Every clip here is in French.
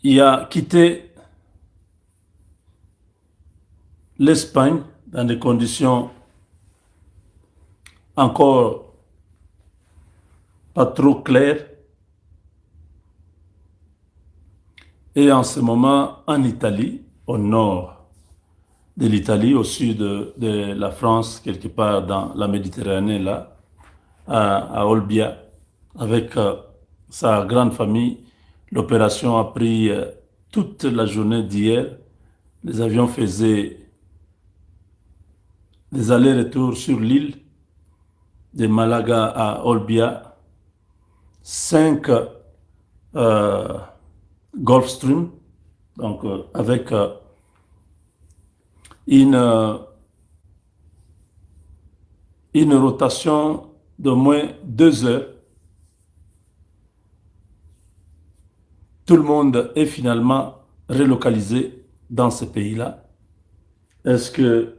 il a quitté l'Espagne dans des conditions encore pas trop claires. Et en ce moment, en Italie, au nord de l'Italie, au sud de la France, quelque part dans la Méditerranée, là, à Olbia, avec sa grande famille. L'opération a pris toute la journée d'hier. Les avions faisaient des allers-retours sur l'île de Malaga à Olbia, 5 euh, Gulfstream, donc avec une, euh, une rotation d'au moins 2 heures. Tout le monde est finalement relocalisé dans ce pays-là. Est-ce que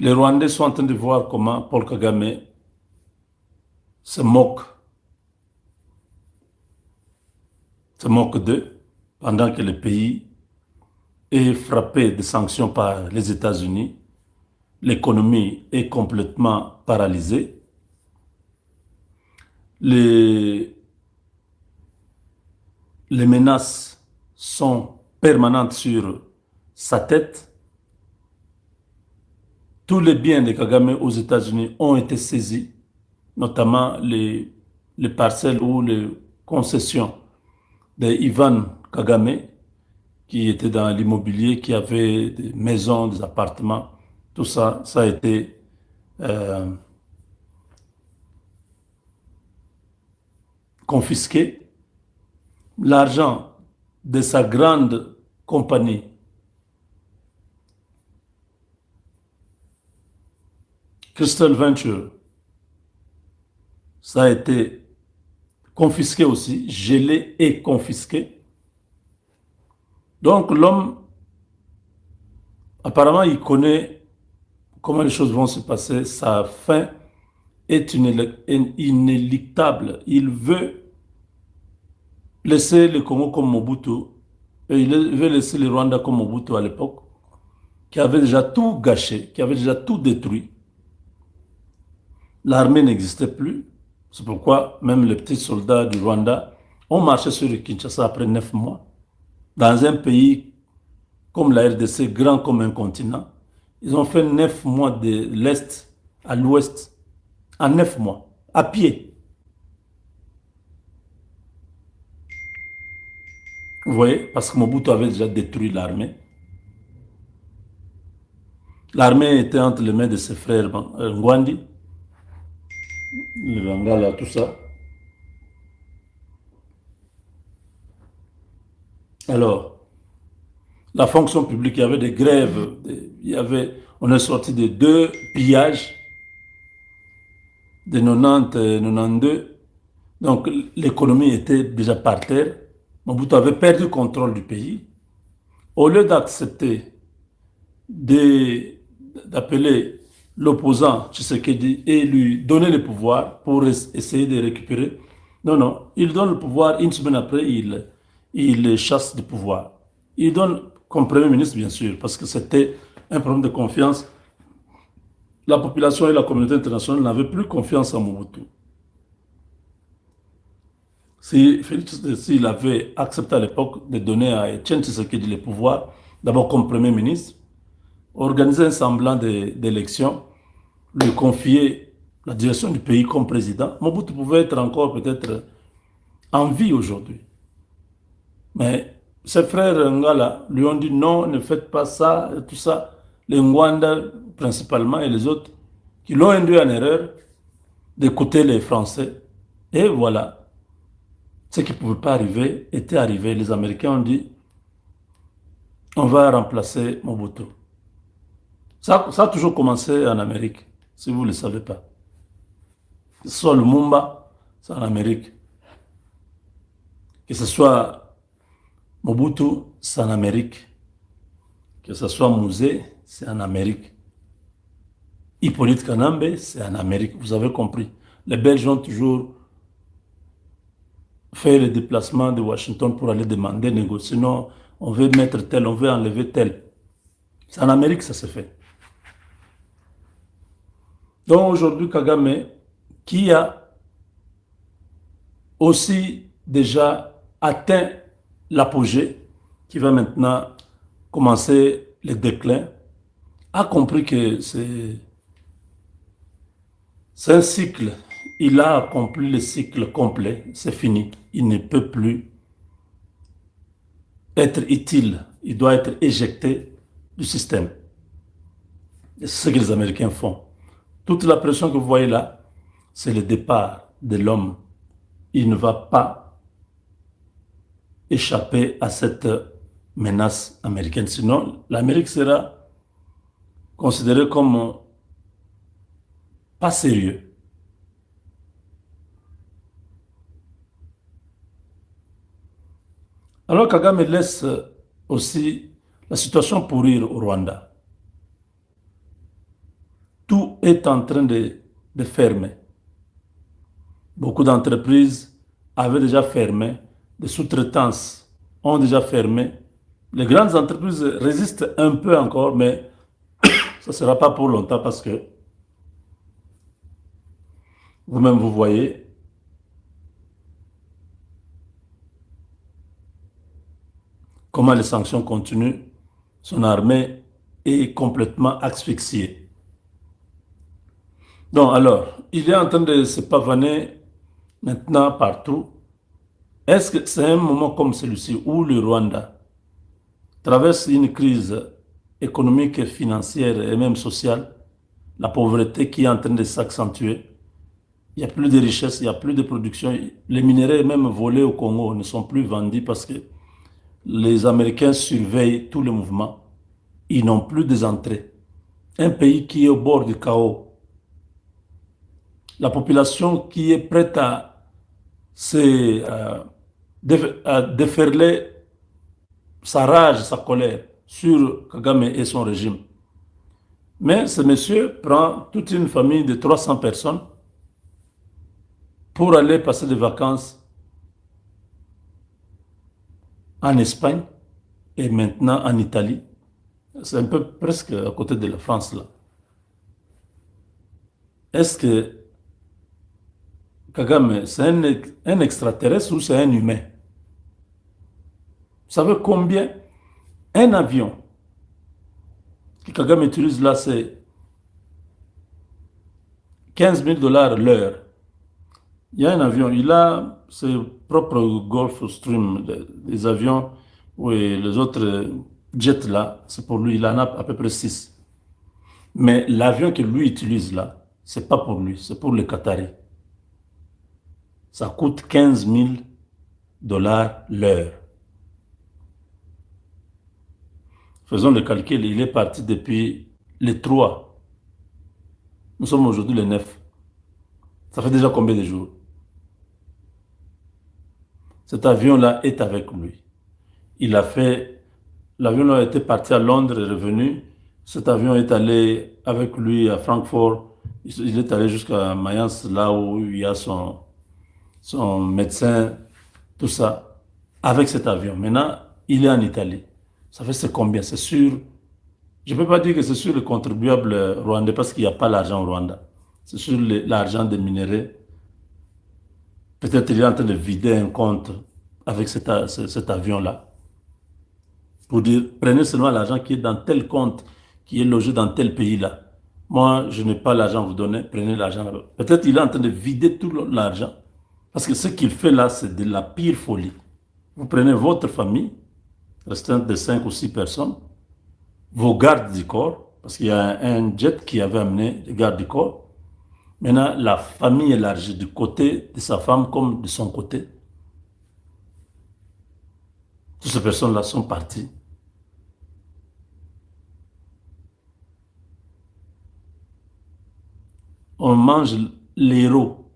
les Rwandais sont en train de voir comment Paul Kagame se moque d'eux, pendant que le pays est frappé de sanctions par les États-Unis, l'économie est complètement paralysée, les, les menaces sont permanentes sur sa tête. Tous les biens de Kagame aux États-Unis ont été saisis, notamment les parcelles ou les concessions de Ivan Kagame, qui était dans l'immobilier, qui avait des maisons, des appartements. Tout ça, ça a été euh, confisqué. L'argent de sa grande compagnie Crystal Venture, ça a été confisqué aussi, gelé et confisqué. Donc l'homme, apparemment, il connaît comment les choses vont se passer. Sa fin est inéluctable. Il veut laisser le Congo comme Mobutu, et il veut laisser le Rwanda comme Mobutu à l'époque, qui avait déjà tout gâché, qui avait déjà tout détruit. L'armée n'existait plus. C'est pourquoi même les petits soldats du Rwanda ont marché sur le Kinshasa après 9 mois. Dans un pays comme la RDC, grand comme un continent, ils ont fait 9 mois de l'Est à l'Ouest, en 9 mois, à pied. Vous voyez, parce que Mobutu avait déjà détruit l'armée. L'armée était entre les mains de ses frères Ngwandi, le Bangala, tout ça. Alors, la fonction publique, il y avait des grèves, on est sorti de 2 pillages de 90 et 92. Donc, l'économie était déjà par terre. Mobutu avait perdu le contrôle du pays. Au lieu d'accepter d'appeler l'opposant Tshisekedi et lui donner le pouvoir pour essayer de récupérer, non, non, il donne le pouvoir, une semaine après, il le chasse du pouvoir. Il donne comme Premier ministre, bien sûr, parce que c'était un problème de confiance. La population et la communauté internationale n'avaient plus confiance en Mobutu. Si Félix s'il avait accepté à l'époque de donner à Etienne Tshisekedi le pouvoir, d'abord comme Premier ministre, organiser un semblant d'élection, lui confier la direction du pays comme président, Mobutu pouvait être encore peut-être en vie aujourd'hui. Mais ses frères Ngala lui ont dit non, ne faites pas ça, tout ça. Les Ngwanda principalement et les autres qui l'ont induit en erreur d'écouter les Français. Et voilà, ce qui ne pouvait pas arriver était arrivé. Les Américains ont dit on va remplacer Mobutu. Ça a toujours commencé en Amérique, si vous ne le savez pas. Que ce soit Lumumba, c'est en Amérique. Que ce soit Mobutu, c'est en Amérique. Que ce soit Musée, c'est en Amérique. Hippolyte Kanambe, c'est en Amérique. Vous avez compris. Les Belges ont toujours faire le déplacement de Washington pour aller demander, négocier. Non, on veut mettre tel, on veut enlever tel. C'est en Amérique ça se fait. Donc aujourd'hui, Kagame, qui a aussi déjà atteint l'apogée, qui va maintenant commencer le déclin, a compris que c'est un cycle. Il a accompli le cycle complet, c'est fini. Il ne peut plus être utile. Il doit être éjecté du système. C'est ce que les Américains font. Toute la pression que vous voyez là, c'est le départ de l'homme. Il ne va pas échapper à cette menace américaine. Sinon, l'Amérique sera considérée comme pas sérieux. Alors Kagame laisse aussi la situation pourrir au Rwanda. Tout est en train de fermer. Beaucoup d'entreprises avaient déjà fermé, des sous-traitances ont déjà fermé. Les grandes entreprises résistent un peu encore, mais ça ne sera pas pour longtemps parce que vous-même vous voyez, comment les sanctions continuent. Son armée est complètement asphyxiée. Donc alors, il est en train de se pavaner maintenant partout. Est-ce que c'est un moment comme celui-ci où le Rwanda traverse une crise économique, financière et même sociale, la pauvreté qui est en train de s'accentuer? Il n'y a plus de richesse, il n'y a plus de production. Les minerais même volés au Congo ne sont plus vendus parce que les Américains surveillent tous les mouvements. Ils n'ont plus des entrées. Un pays qui est au bord du chaos, la population qui est prête à, à déferler sa rage, sa colère sur Kagame et son régime. Mais ce monsieur prend toute une famille de 300 personnes pour aller passer des vacances en Espagne et maintenant en Italie. C'est un peu presque à côté de la France là. Est-ce que Kagame, c'est un extraterrestre ou c'est un humain? Vous savez combien un avion que Kagame utilise là, c'est 15 000 $ l'heure. Il y a un avion, il a ses propres Gulfstream, les avions, oui, les autres jets là, c'est pour lui, il en a à peu près 6. Mais l'avion que lui utilise là, c'est pas pour lui, c'est pour les Qataris. Ça coûte 15 000 $ l'heure. Faisons le calcul, il est parti depuis le 3. Nous sommes aujourd'hui le 9. Ça fait déjà combien de jours? Cet avion-là est avec lui. Il a fait, l'avion était parti à Londres et revenu. Cet avion est allé avec lui à Francfort. Il est allé jusqu'à Mayence, là où il y a son médecin, tout ça, avec cet avion. Maintenant, il est en Italie. Ça fait c'est combien? C'est sûr. Je ne peux pas dire que c'est sur le contribuable rwandais parce qu'il n'y a pas l'argent au Rwanda. C'est sur l'argent des minéraux. Peut-être qu'il est en train de vider un compte avec cet avion-là pour dire prenez seulement l'argent qui est dans tel compte, qui est logé dans tel pays-là. Moi, je n'ai pas l'argent à vous donner, prenez l'argent là-bas. Peut-être qu'il est en train de vider tout l'argent parce que ce qu'il fait là, c'est de la pire folie. Vous prenez votre famille, restante de 5 ou 6 personnes, vos gardes du corps, parce qu'il y a un jet qui avait amené les gardes du corps. Maintenant, la famille élargie du côté de sa femme comme de son côté. Toutes ces personnes-là sont parties. On mange l'euro.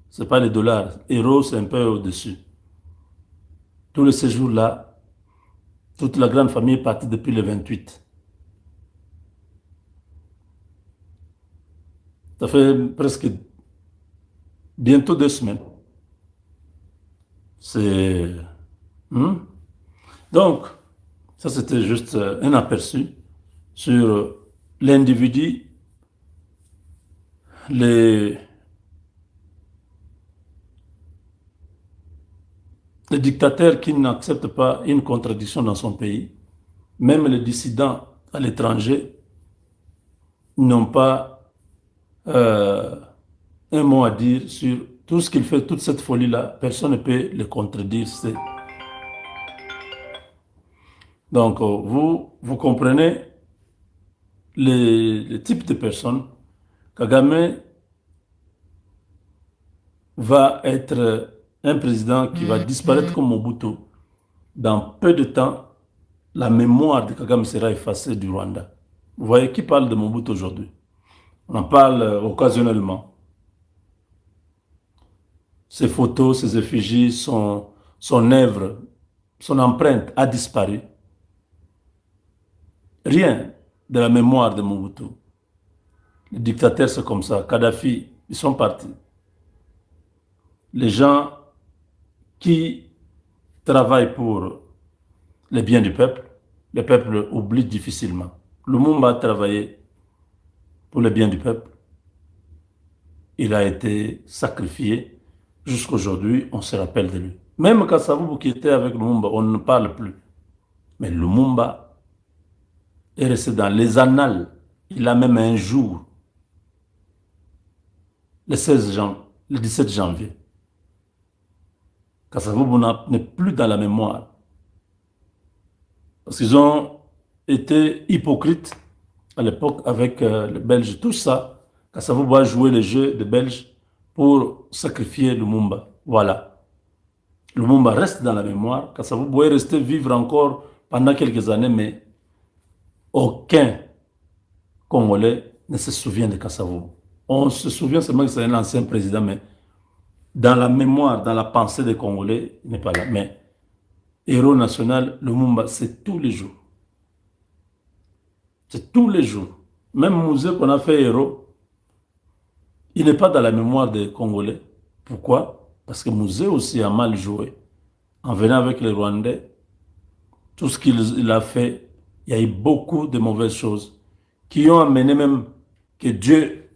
Ce n'est pas les dollars. L'euro, c'est un peu au-dessus. Tous les séjours-là, toute la grande famille est partie depuis le 28. Ça fait presque bientôt 2 semaines. C'est... Hmm? Donc, ça c'était juste un aperçu sur l'individu, les, les dictateurs qui n'acceptent pas une contradiction dans son pays, même les dissidents à l'étranger n'ont pas euh, un mot à dire sur tout ce qu'il fait, toute cette folie-là. Personne ne peut le contredire. Donc, vous comprenez les types de personnes. Kagame va être un président qui va disparaître comme Mobutu. Dans peu de temps, la mémoire de Kagame sera effacée du Rwanda. Vous voyez qui parle de Mobutu aujourd'hui? On en parle occasionnellement. Ses photos, ses effigies, son œuvre, son empreinte a disparu. Rien de la mémoire de Mobutu. Les dictateurs, c'est comme ça. Kadhafi, ils sont partis. Les gens qui travaillent pour les biens du peuple, le peuple oublie difficilement. Lumumba a travaillé pour les biens du peuple. Il a été sacrifié. Jusqu'aujourd'hui, on se rappelle de lui. Même Kasavubu qui était avec Lumumba, on ne parle plus. Mais Lumumba est resté dans les annales. Il a même un jour, le 17 janvier. Kasavubu n'est plus dans la mémoire. Parce qu'ils ont été hypocrites à l'époque avec les Belges. Tout ça, Kasavubu a joué le jeu des Belges pour sacrifier Lumumba. Voilà. Lumumba reste dans la mémoire. Kasavubu est resté vivre encore pendant quelques années, mais aucun Congolais ne se souvient de Kasavubu. On se souvient seulement que c'est un ancien président, mais dans la mémoire, dans la pensée des Congolais, il n'est pas là. Mais héros national, Lumumba, c'est tous les jours. C'est tous les jours. Même Musée qu'on a fait héros, il n'est pas dans la mémoire des Congolais. Pourquoi? Parce que Musée aussi a mal joué. En venant avec les Rwandais, tout ce qu'il a fait, il y a eu beaucoup de mauvaises choses qui ont amené même que Dieu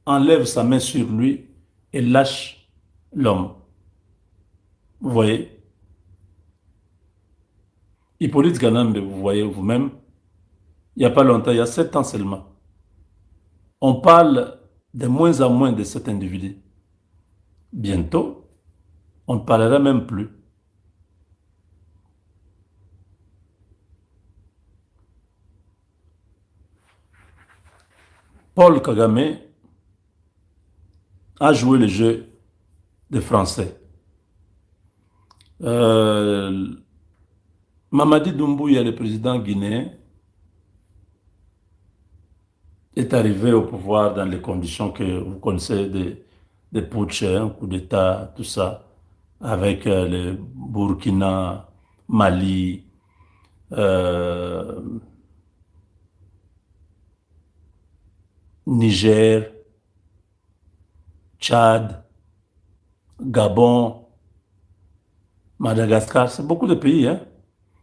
enlève sa main sur lui et lâche l'homme. Vous voyez? Hippolyte Ganambe, vous voyez vous-même, il n'y a pas longtemps, il y a 7 ans seulement, on parle de moins en moins de cet individu. Bientôt, on ne parlera même plus. Paul Kagame a joué le jeu des Français. Mamadi Doumbouya, le président guinéen, est arrivé au pouvoir dans les conditions que vous connaissez des putsch, un coup d'État, tout ça, avec le Burkina, Mali, euh, Niger, Tchad, Gabon, Madagascar, c'est beaucoup de pays, hein.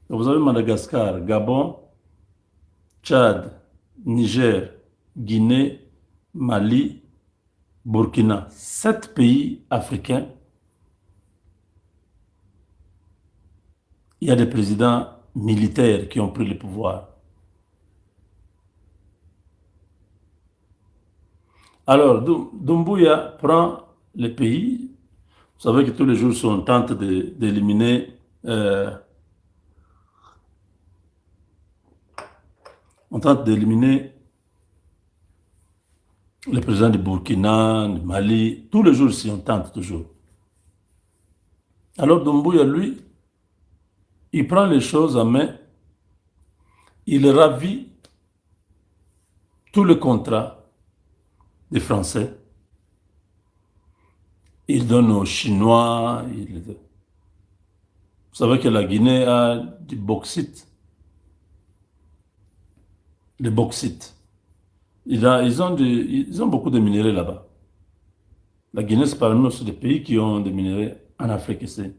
Vous avez Madagascar, Gabon, Tchad, Niger, Guinée, Mali, Burkina. 7 pays africains. Il y a des présidents militaires qui ont pris le pouvoir. Alors, Doumbouya prend le pays. Vous savez que tous les jours, on tente d'éliminer on tente d'éliminer le président du Burkina, du Mali. Tous les jours, si on tente toujours. Alors, Doumbouya, lui, il prend les choses en main. Il ravit tout le contrat des Français. Il donne aux Chinois. Vous savez que la Guinée a du bauxite. Le bauxite. Ils ont beaucoup de minéraux là-bas. La Guinée, c'est parmi aussi des pays qui ont des minéraux en Afrique ici.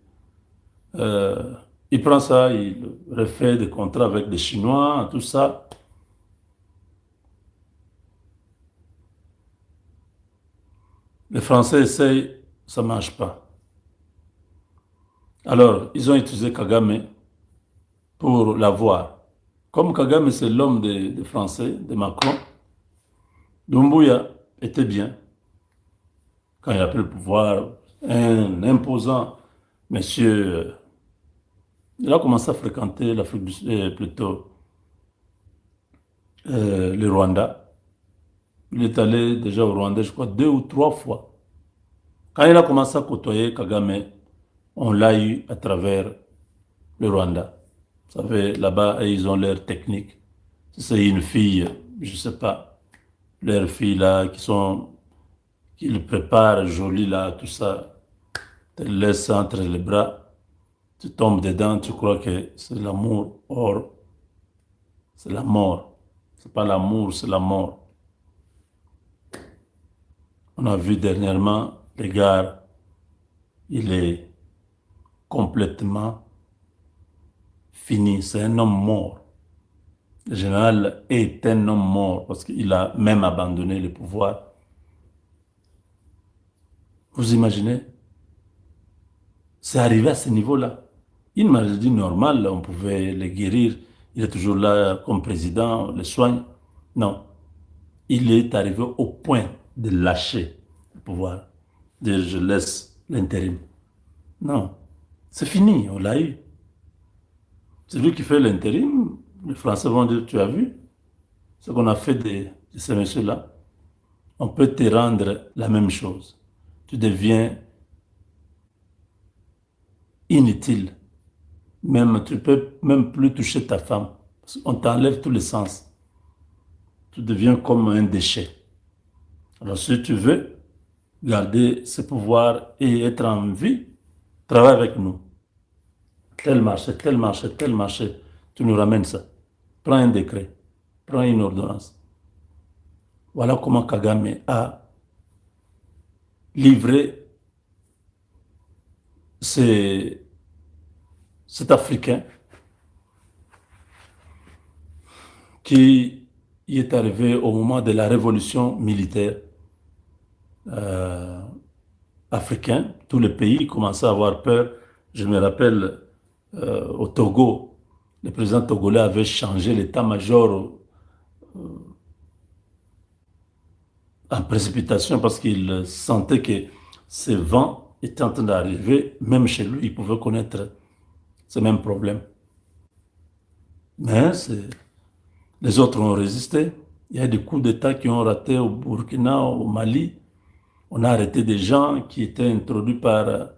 Euh, il prend ça, il refait des contrats avec des Chinois, tout ça. Les Français essayent, ça ne marche pas. Alors, ils ont utilisé Kagame pour l'avoir. Comme Kagame, c'est l'homme des Français, de Macron, Doumbouya était bien quand il a pris le pouvoir. Un imposant monsieur, il a commencé à fréquenter l'Afrique du Sud, plutôt le Rwanda. Il est allé déjà au Rwanda, je crois, 2 ou 3 fois. Quand il a commencé à côtoyer Kagame, on l'a eu à travers le Rwanda. Vous savez, là-bas, ils ont leur technique. Si c'est une fille, je ne sais pas, leurs filles là, qui le préparent joli là, tout ça, te laissent entre les bras, tu tombes dedans, tu crois que c'est l'amour. Or, c'est la mort. C'est pas l'amour, c'est la mort. On a vu dernièrement, le gars, il est complètement fini. C'est un homme mort. Le général est un homme mort parce qu'il a même abandonné le pouvoir. Vous imaginez? C'est arrivé à ce niveau-là. Une maladie normale, on pouvait le guérir. Il est toujours là comme président, on le soigne. Non. Il est arrivé au point de lâcher le pouvoir. De dire, je laisse l'intérim. Non. C'est fini, on l'a eu. C'est lui qui fait l'intérim. Les Français vont dire, tu as vu ce qu'on a fait de ces messieurs-là. On peut te rendre la même chose. Tu deviens inutile. Même, tu peux même plus toucher ta femme. On t'enlève tous les sens. Tu deviens comme un déchet. Alors, si tu veux garder ce pouvoir et être en vie, travaille avec nous. Tel marché, tel marché, tel marché. Tu nous ramènes ça. Prends un décret. Prends une ordonnance. Voilà comment Kagame a livré cet Africain qui y est arrivé au moment de la révolution militaire euh, africaine. Tous les pays commençaient à avoir peur. Je me rappelle au Togo, le président togolais avait changé l'état-major en précipitation parce qu'il sentait que ces vents étaient en train d'arriver. Même chez lui, il pouvait connaître ces mêmes problèmes. Mais les autres ont résisté. Il y a des coups d'État qui ont raté au Burkina, au Mali. On a arrêté des gens qui étaient introduits par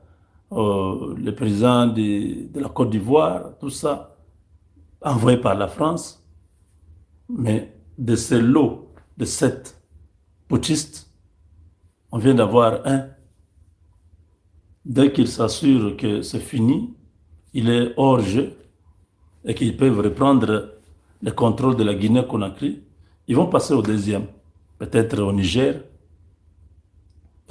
le président de la Côte d'Ivoire, tout ça, envoyé par la France. Mais de ces lots de 7 putschistes, on vient d'avoir un. Dès qu'ils s'assurent que c'est fini, il est hors jeu et qu'ils peuvent reprendre le contrôle de la Guinée-Conakry, ils vont passer au deuxième, peut-être au Niger.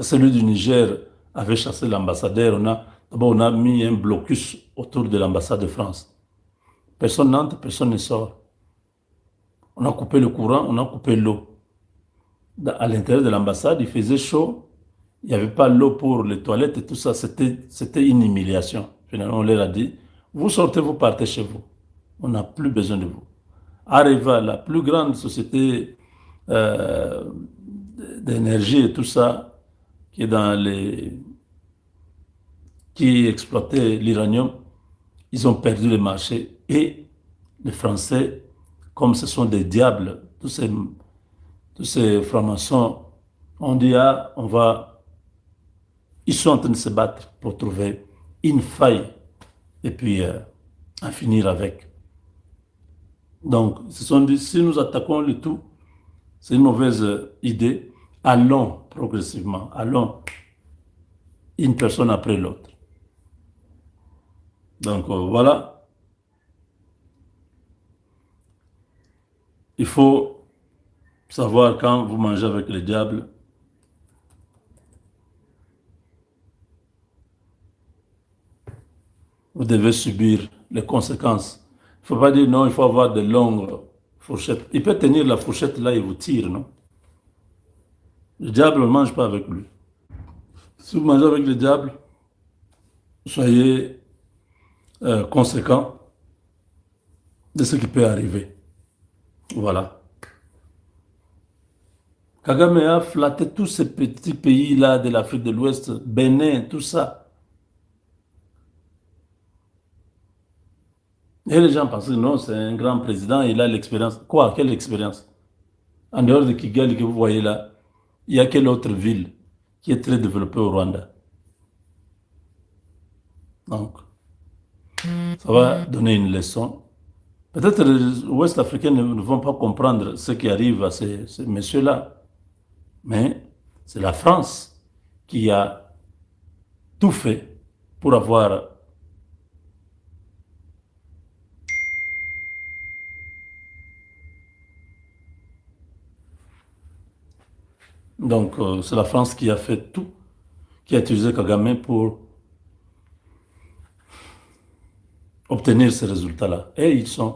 Celui du Niger avait chassé l'ambassadeur. D'abord, on a mis un blocus autour de l'ambassade de France. Personne n'entre, personne ne sort. On a coupé le courant, on a coupé l'eau. À l'intérieur de l'ambassade, il faisait chaud. Il n'y avait pas l'eau pour les toilettes et tout ça. C'était une humiliation. Finalement, on leur a dit, vous sortez, vous partez chez vous. On n'a plus besoin de vous. Areva, la plus grande société euh, d'énergie et tout ça, qui est qui exploitait l'uranium, ils ont perdu le marché. Et les Français, comme ce sont des diables, tous ces francs-maçons, on dit, ah, ils sont en train de se battre pour trouver une faille et puis en finir avec. Donc, ils se sont dit, si nous attaquons le tout, c'est une mauvaise idée. Allons progressivement, allons une personne après l'autre. Donc voilà, il faut savoir quand vous mangez avec le diable, vous devez subir les conséquences. Il ne faut pas dire non, il faut avoir de longues fourchettes. Il peut tenir la fourchette là et vous tire, non? Le diable ne mange pas avec lui. Si vous mangez avec le diable, soyez conséquent de ce qui peut arriver. Voilà. Kagame a flatté tous ces petits pays-là de l'Afrique de l'Ouest, Bénin, tout ça. Et les gens pensent que non, c'est un grand président, il a l'expérience. Quoi? Quelle expérience? En dehors de Kigali que vous voyez là, il y a quelle autre ville qui est très développée au Rwanda? Donc, ça va donner une leçon. Peut-être les Ouest africains ne vont pas comprendre ce qui arrive à ces messieurs-là, mais c'est la France qui a tout fait pour avoir. Donc, c'est la France qui a fait tout, qui a utilisé Kagame pour obtenir ces résultats-là. Et ils sont.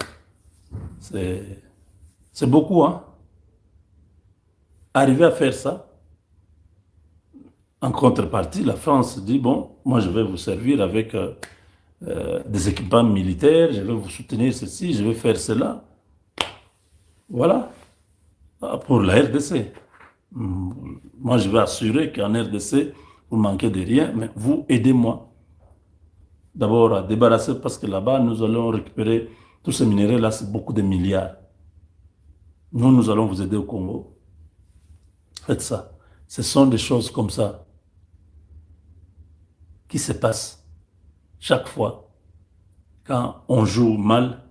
C'est beaucoup, hein? Arriver à faire ça, en contrepartie, la France dit, bon, moi je vais vous servir avec des équipements militaires, je vais vous soutenir ceci, je vais faire cela. Voilà, pour la RDC. Moi, je vais assurer qu'en RDC, vous manquez de rien, mais vous aidez-moi d'abord à débarrasser, parce que là-bas, nous allons récupérer tous ces minéraux-là, c'est beaucoup de milliards. Nous allons vous aider au Congo. Faites ça. Ce sont des choses comme ça qui se passent chaque fois. Quand on joue mal,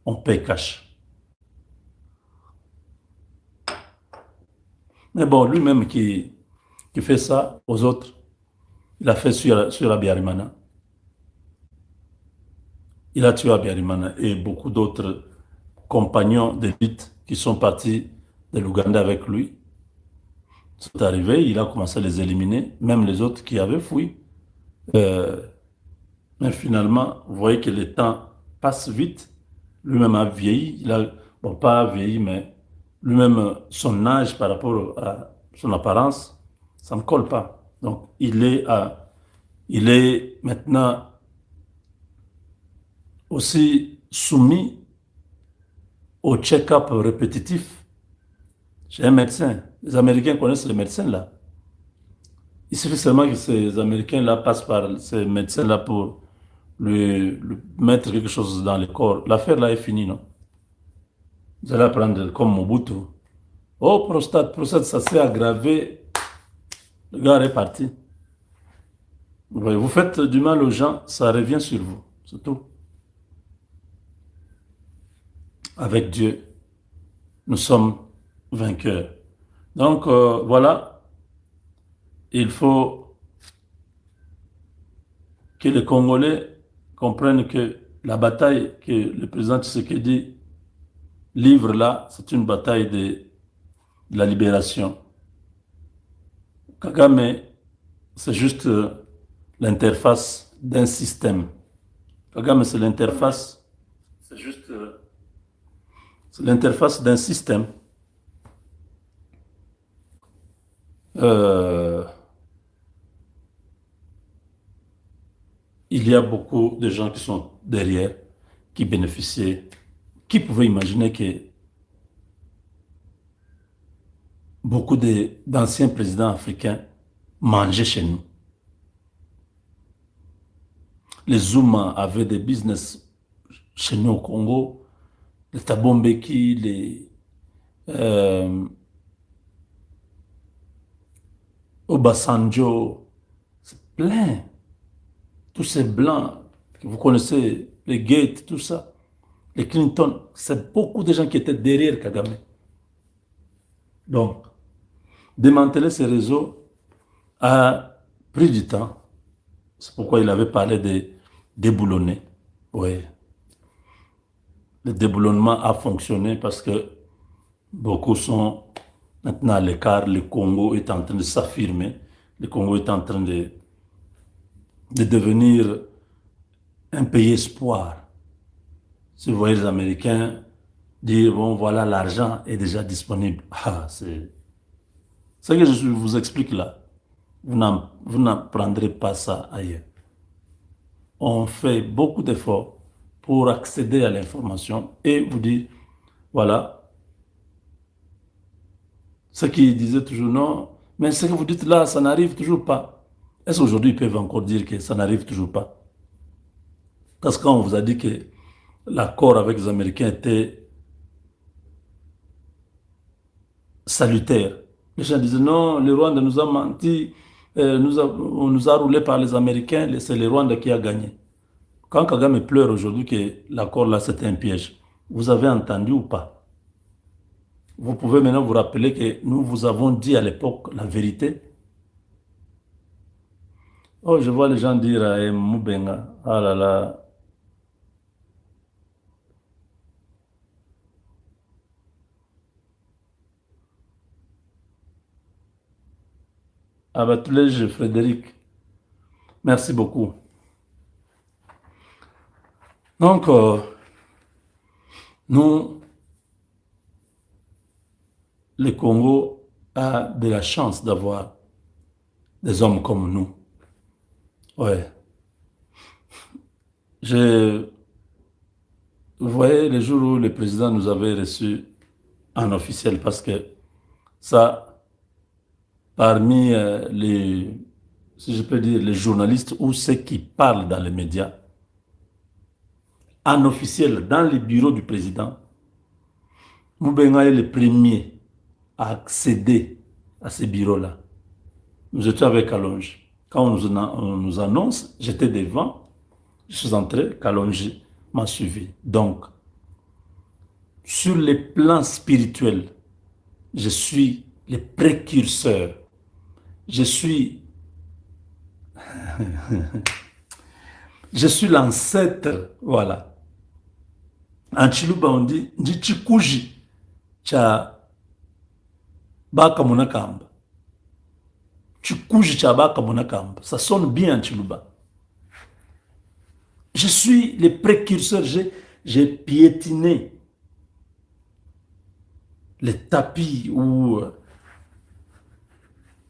on paie cash. Mais bon, lui-même qui fait ça aux autres, il a fait sur Abiyarimana. Il a tué Abiyarimana et beaucoup d'autres compagnons d'élite qui sont partis de l'Ouganda avec lui. C'est arrivé, il a commencé à les éliminer, même les autres qui avaient fui. Mais finalement, vous voyez que le temps passe vite. Lui-même a vieilli. Il a, bon, pas vieilli, mais lui-même, son âge par rapport à son apparence, ça ne colle pas. Donc, il est maintenant aussi soumis au check-up répétitif chez un médecin. Les Américains connaissent les médecins là. Il suffit seulement que ces Américains-là passent par ces médecins-là pour lui mettre quelque chose dans le corps. L'affaire là est finie, non? Vous allez apprendre comme Mobutu. Oh, prostate, ça s'est aggravé. Le gars est parti. Vous faites du mal aux gens, ça revient sur vous. C'est tout. Avec Dieu, nous sommes vainqueurs. Donc, voilà. Il faut que les Congolais comprennent que la bataille que le président Tshisekedi livre là, c'est une bataille de la libération. Kagame, c'est juste l'interface d'un système. Kagame, c'est l'interface. C'est juste c'est l'interface d'un système. Euh, il y a beaucoup de gens qui sont derrière, qui bénéficiaient. Qui pouvait imaginer que beaucoup d'anciens présidents africains mangeaient chez nous? Les Zouma avaient des business chez nous au Congo, les Tabombeki, les Obasanjo, c'est plein. Tous ces blancs que vous connaissez, les Gates, tout ça, les Clinton, c'est beaucoup de gens qui étaient derrière Kagame. Donc, démanteler ces réseaux a pris du temps. C'est pourquoi il avait parlé de déboulonner. Oui. Le déboulonnement a fonctionné parce que beaucoup sont maintenant à l'écart. Le Congo est en train de s'affirmer. Le Congo est en train de devenir un pays espoir. Si vous voyez les Américains dire, bon, voilà, l'argent est déjà disponible. Ah, c'est ce que je vous explique là. Vous n'apprendrez pas ça ailleurs. On fait beaucoup d'efforts pour accéder à l'information et vous dire, voilà, ce qui disait toujours non, mais ce que vous dites là, ça n'arrive toujours pas. Est-ce qu'aujourd'hui ils peuvent encore dire que ça n'arrive toujours pas? Parce que quand on vous a dit que l'accord avec les Américains était salutaire, les gens disaient non, le Rwanda nous a menti, on nous a roulé par les Américains, c'est le Rwanda qui a gagné. Quand Kagame pleure aujourd'hui que l'accord là c'était un piège, vous avez entendu ou pas? Vous pouvez maintenant vous rappeler que nous vous avons dit à l'époque la vérité. Oh, je vois les gens dire à Moubenga, ah là là, Abatulège Frédéric, merci beaucoup. Donc, nous, le Congo a de la chance d'avoir des hommes comme nous. Ouais. Vous voyez, le jour où le président nous avait reçus en officiel, parce que ça, parmi si je peux dire, les journalistes ou ceux qui parlent dans les médias, en officiel, dans les bureaux du président, Moubenga est le premier à accéder à ces bureaux-là. Nous étions avec Kalonji. Quand on nous annonce, j'étais devant, je suis entré, Kalonji m'a suivi. Donc, sur les plans spirituels, je suis le précurseur. Je suis, je suis l'ancêtre, voilà. En Chiluba, on dit, Ndichikuji, cha baka monakamba. Chikuji cha baka monakamba. Ça sonne bien en Chiluba. Je suis le précurseur, j'ai piétiné les tapis ou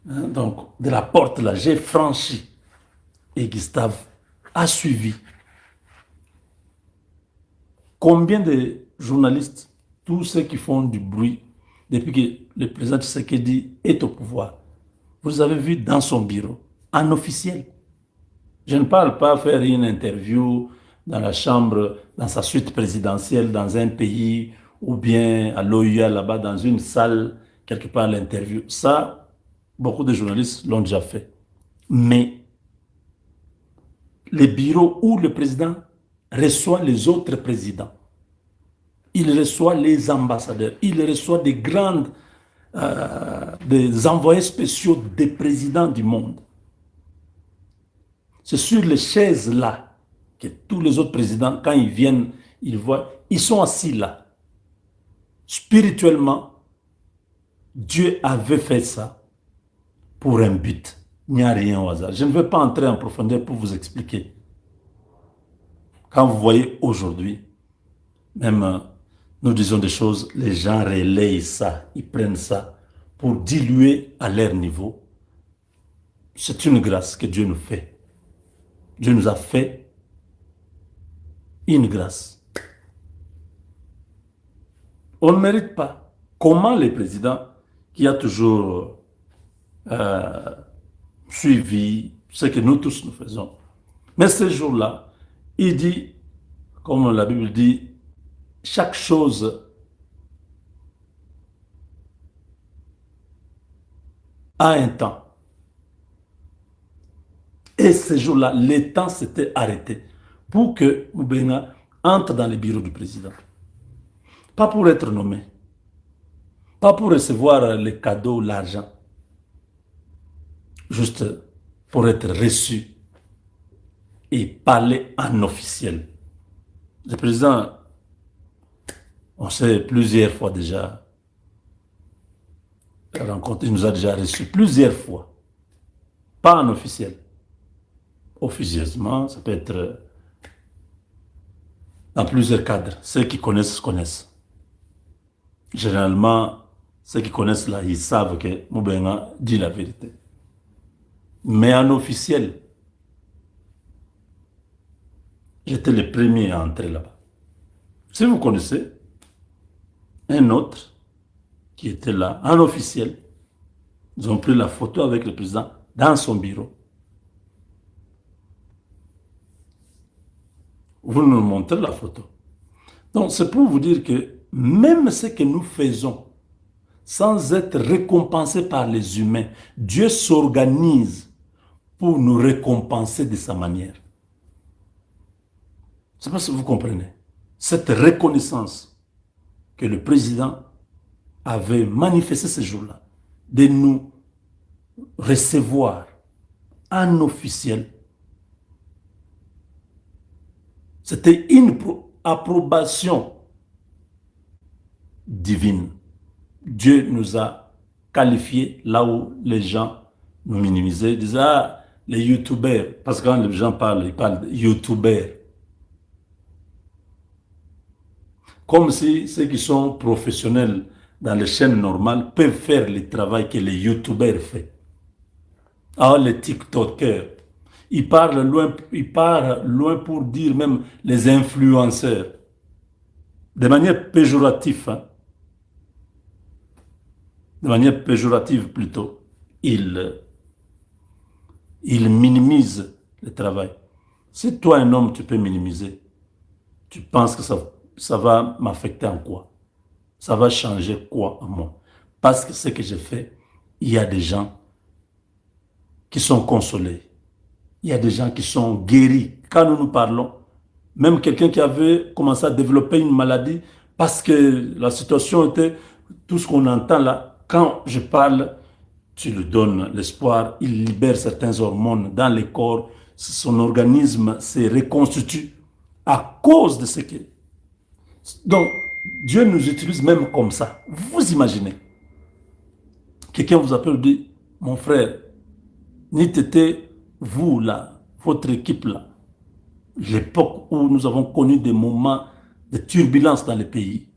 donc de la porte là, j'ai franchi et Gustave a suivi. Combien de journalistes, tous ceux qui font du bruit depuis que le président Tshisekedi est au pouvoir, vous avez vu dans son bureau, en officiel. Je ne parle pas faire une interview dans la chambre, dans sa suite présidentielle, dans un pays, ou bien à l'OUA là-bas, dans une salle, quelque part l'interview. Ça, beaucoup de journalistes l'ont déjà fait. Mais les bureaux où le président reçoit les autres présidents, il reçoit les ambassadeurs, il reçoit des envoyés spéciaux des présidents du monde. C'est sur les chaises là que tous les autres présidents, quand ils viennent, ils voient, ils sont assis là. Spirituellement, Dieu avait fait ça pour un but. Il n'y a rien au hasard. Je ne veux pas entrer en profondeur pour vous expliquer. Quand vous voyez aujourd'hui, même nous disons des choses, les gens relayent ça, ils prennent ça pour diluer à leur niveau. C'est une grâce que Dieu nous fait. Dieu nous a fait une grâce. On ne mérite pas. Comment le président qui a toujours suivi ce que nous tous nous faisons, mais ce jour-là, il dit, comme la Bible dit, chaque chose a un temps. Et ce jour-là, le temps s'était arrêté pour que Moubenga entre dans le bureau du président. Pas pour être nommé, pas pour recevoir les cadeaux, l'argent, juste pour être reçu et parler en officiel. Le président, on s'est plusieurs fois déjà rencontré, il nous a déjà reçus plusieurs fois, pas en officiel. Officieusement, ça peut être dans plusieurs cadres. Ceux qui connaissent, connaissent. Généralement, ceux qui connaissent là, ils savent que Moubenga dit la vérité. Mais en officiel, j'étais le premier à entrer là-bas. Si vous connaissez un autre qui était là, en officiel, ils ont pris la photo avec le président dans son bureau. Vous nous montrez la photo. Donc, c'est pour vous dire que même ce que nous faisons, sans être récompensés par les humains, Dieu s'organise pour nous récompenser de sa manière. Je ne sais pas si vous comprenez. Cette reconnaissance que le président avait manifestée ce jour-là, de nous recevoir en officiel, c'était une approbation divine. Dieu nous a qualifiés là où les gens nous minimisaient. Ils disaient, ah, les youtubeurs, parce que quand les gens parlent, ils parlent de youtubeurs. Comme si ceux qui sont professionnels dans les chaînes normales peuvent faire le travail que les youtubeurs font. Ah, les tiktokers. Ils parlent loin pour dire même les influenceurs. De manière péjorative, hein. De manière péjorative plutôt. Ils minimisent le travail. Si toi, un homme, tu peux minimiser, tu penses que ça va m'affecter en quoi? Ça va changer quoi en moi? Parce que ce que je fais, il y a des gens qui sont consolés. Il y a des gens qui sont guéris. Quand nous nous parlons, même quelqu'un qui avait commencé à développer une maladie, parce que la situation était, tout ce qu'on entend là, quand je parle, tu lui donnes l'espoir, il libère certaines hormones dans le corps, son organisme se reconstitue à cause de ce que... Donc, Dieu nous utilise même comme ça. Vous imaginez, quelqu'un vous appelle et dit, mon frère, ni t'étais vous là, votre équipe là, l'époque où nous avons connu des moments de turbulence dans le pays,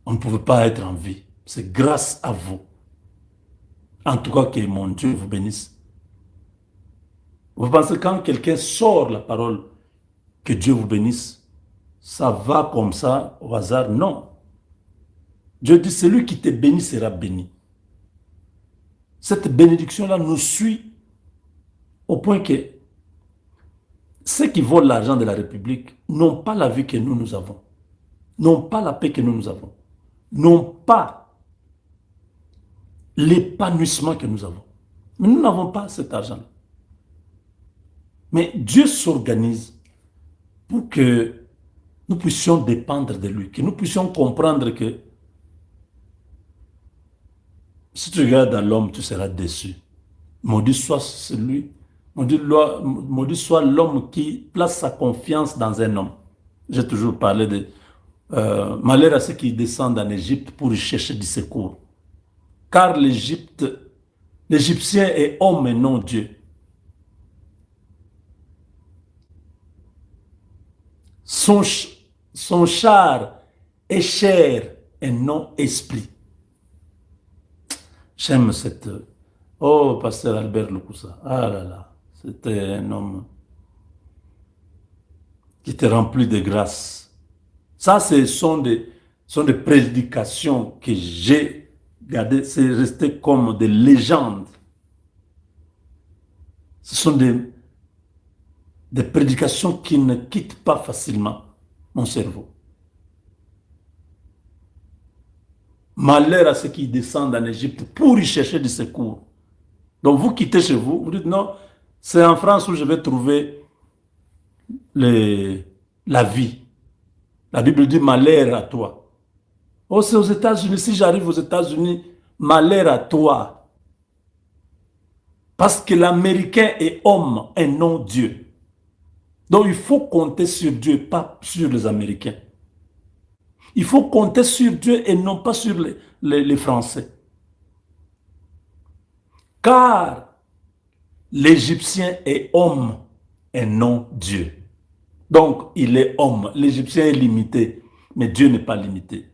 on ne pouvait pas être en vie. C'est grâce à vous. En tout cas, que mon Dieu vous bénisse. Vous pensez que quand quelqu'un sort la parole, que Dieu vous bénisse, ça va comme ça au hasard? Non. Dieu dit, celui qui te bénit sera béni. Cette bénédiction-là nous suit au point que ceux qui volent l'argent de la République n'ont pas la vie que nous avons, n'ont pas la paix que nous avons, n'ont pas l'épanouissement que nous avons. Mais nous n'avons pas cet argent-là. Mais Dieu s'organise pour que nous puissions dépendre de lui, que nous puissions comprendre que si tu regardes dans l'homme, tu seras déçu. Maudit soit celui, maudit soit l'homme qui place sa confiance dans un homme. J'ai toujours parlé de malheur à ceux qui descendent en Égypte pour y chercher du secours. Car l'Égyptien est homme et non Dieu. Son char est chair et non esprit. J'aime cette... Oh, pasteur Albert Lukusa. Ah là là, c'était un homme qui était rempli de grâce. Ça, ce sont des prédications que j'ai gardées. C'est resté comme des légendes. Ce sont des prédications qui ne quittent pas facilement mon cerveau. Malheur à ceux qui descendent en Égypte pour y chercher du secours. Donc vous quittez chez vous, vous dites non, c'est en France où je vais trouver la vie. La Bible dit malheur à toi. Oh, c'est aux États-Unis. Si j'arrive aux États-Unis, malheur à toi. Parce que l'Américain est homme et non Dieu. Donc il faut compter sur Dieu, pas sur les Américains. Il faut compter sur Dieu et non pas sur les Français. Car l'Égyptien est homme et non Dieu. Donc, il est homme. L'Égyptien est limité, mais Dieu n'est pas limité.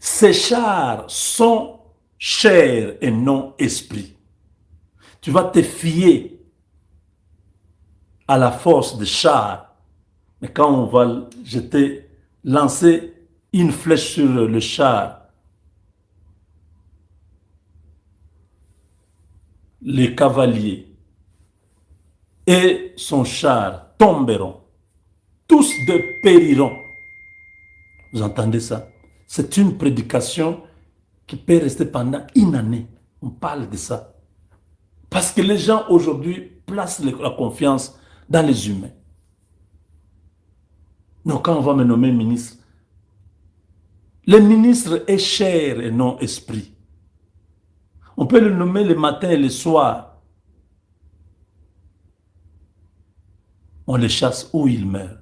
Ces chars sont chair et non esprit. Tu vas te fier à la force des chars, mais quand on va jeter, lancer une flèche sur le char, les cavaliers et son char tomberont, tous deux périront. Vous entendez ça? C'est une prédication qui peut rester pendant une année. On parle de ça. Parce que les gens aujourd'hui placent la confiance dans les humains. Donc quand on va me nommer ministre, le ministre est chair et non esprit. On peut le nommer le matin et le soir. On le chasse où il meurt.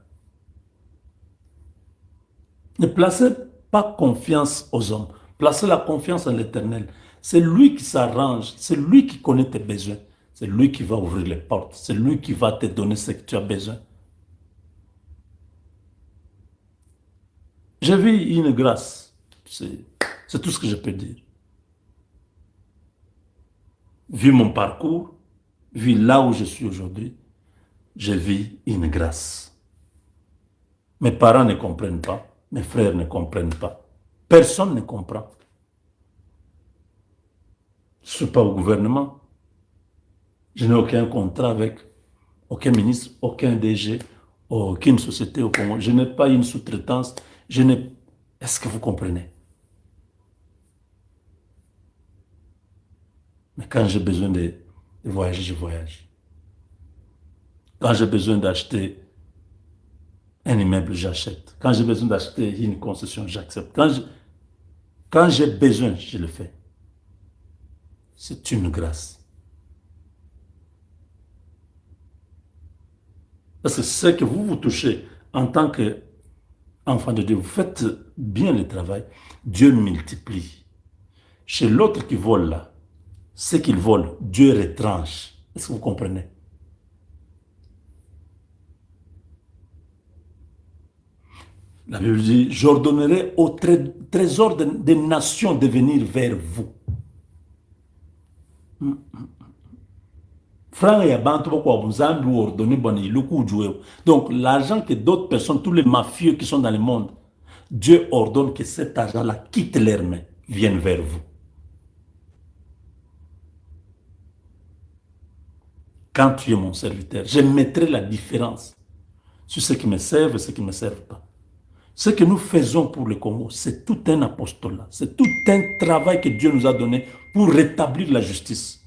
Ne placez pas confiance aux hommes. Placez la confiance en l'Éternel. C'est lui qui s'arrange. C'est lui qui connaît tes besoins. C'est lui qui va ouvrir les portes. C'est lui qui va te donner ce que tu as besoin. J'ai vu une grâce. C'est tout ce que je peux dire. Vu mon parcours, vu là où je suis aujourd'hui, je vis une grâce. Mes parents ne comprennent pas. Mes frères ne comprennent pas. Personne ne comprend. Je ne suis pas au gouvernement. Je n'ai aucun contrat avec aucun ministre, aucun DG, aucune société au Congo. Je n'ai pas une sous-traitance. Est-ce que vous comprenez? Mais quand j'ai besoin de voyager, je voyage. Quand j'ai besoin d'acheter un immeuble, j'achète. Quand j'ai besoin d'acheter une concession, j'accepte. Quand j'ai besoin, je le fais. C'est une grâce. Parce que ce que vous touchez en tant qu'enfant de Dieu, vous faites bien le travail, Dieu multiplie. Chez l'autre qui vole là, ce qu'il vole, Dieu retranche. Est-ce que vous comprenez? La Bible dit, j'ordonnerai au trésor des nations de venir vers vous. Donc l'argent que d'autres personnes, tous les mafieux qui sont dans le monde, Dieu ordonne que cet argent-là quitte leurs mains, vienne vers vous. Quand tu es mon serviteur, je mettrai la différence sur ceux qui me servent et ceux qui ne me servent pas. Ce que nous faisons pour le Congo, c'est tout un apostolat. C'est tout un travail que Dieu nous a donné pour rétablir la justice.